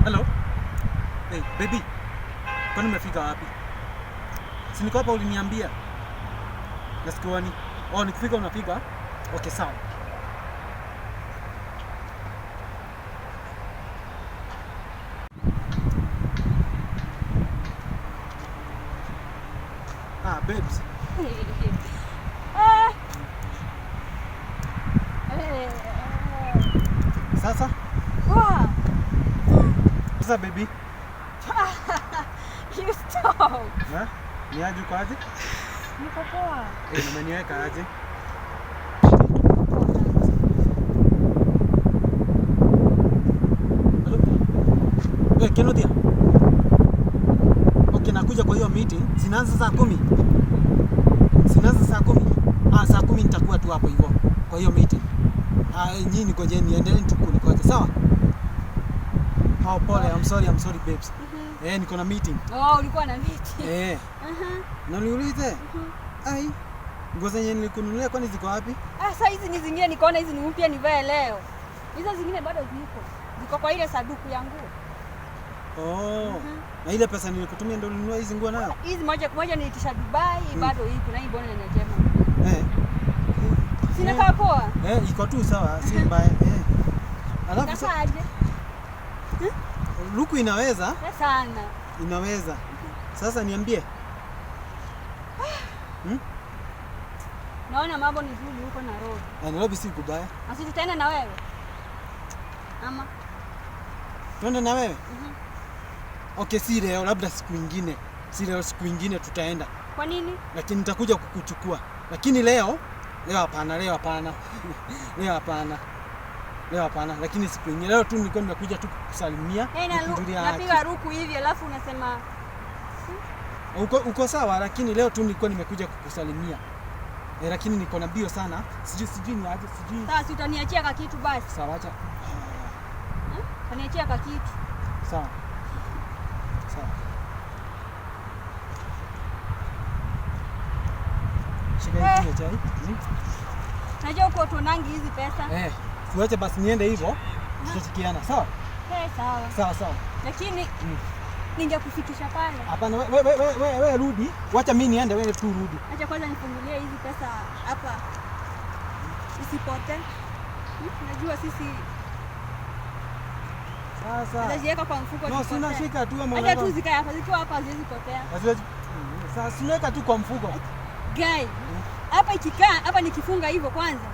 Hello? Hey, baby. Kwani umefika wapi? Si niko hapa uliniambia. Nasikia ni. Oh, nikifika unapiga? Okay, sawa. Babes. Sasa? Wow. Sasa baby. You stop. Ni aje kwa aje? Niko poa. Umeniweka aje? Hello. Kenodia. Okay, nakuja kwa hiyo meeting. Zinaanza saa 10. Zinaanza saa 10. Saa 10 nitakuwa tu hapo hivyo. Kwa hiyo meeting. Nyinyi ngojeni endelee tu kunikoja. Sawa? Pole, I'm sorry babes. Niko na meeting. Oh, ulikuwa na meeting. Na niulize. Ai. Nguo zenye nilikununulia kwani ziko wapi? Sasa hizi ni zingine nikaona hizi ni mpya nivae leo. Hizo zingine bado ziko. Ziko kwa ile saduku ya nguo. Na ile pesa nilikutumia ndio ulinunua hizi nguo nayo? Hizi moja niitisha Dubai, bado iko na hii bwana ni njema. Sina kaa poa? Iko tu sawa, si mbaya. Alafu sasa aje? Luku inaweza? Sana. Inaweza. Sasa niambie. Naona mambo ni zuri huko Nairobi. Nairobi si kubaya. Asi tutaenda na wewe? Ama twende na wewe? Okay, si leo, labda siku nyingine. Si leo, siku nyingine tutaenda. Kwa nini? Lakini nitakuja kukuchukua. Lakini leo hapana. Leo hapana, lakini siku nyingine. Leo tu nilikuwa nimekuja tu kukusalimia. Napiga ruku hivi alafu unasema uko sawa, lakini leo tu nilikuwa nimekuja kukusalimia. Lakini niko na bio sana. Sijui ni aje, sijui. Sasa si utaniachia ka kitu basi. Sawa, acha. Utaniachia ka kitu. Sawa. Shika hii chai. Najua uko tuonangi hizi pesa. Tuache basi niende hivyo. Tutasikiana, sawa? Sawa. Lakini ningekufikisha pale. Hapana, wewe rudi. Wacha mimi niende, wewe tu rudi. Acha kwanza nifungulie hizi pesa hapa. Isipote. Najua sisi sasa. Naziweka kwa mfuko. No, sina shika tu ama. Acha tu zikae hapa, zikiwa hapa haziwezi potea. Sasa sinaweka tu kwa mfuko. Guy. Hapa ikikaa, hapa nikifunga hivyo kwanza.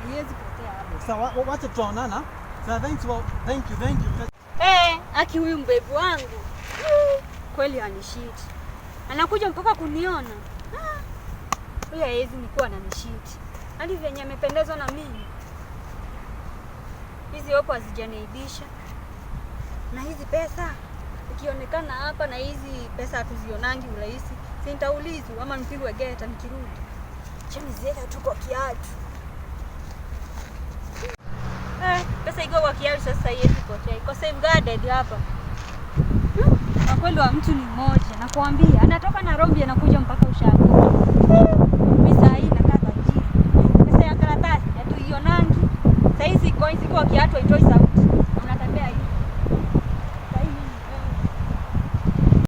Haiwezi potea hapa. Sawa, wacha tutaonana. Sasa thank you. Aki huyu mbebi wangu. Kweli anishiti. Anakuja mpaka kuniona. Huyu hawezi nikuwa ananishiti. Hadi venye amependezwa na mimi. Hizi hapo hazijaniaibisha. Na hizi pesa ikionekana hapa na hizi pesa hatuzionangi urahisi. Si nitaulizwa ama nipigwe geta nikirudi. Cheni ziweka tu kwa kiatu. Pesa iko kwa kiatu sasa hivi potea. Iko safeguarded hapa. Kwa kweli wa mtu ni mmoja. Nakwambia anatoka Nairobi anakuja mpaka Ushago.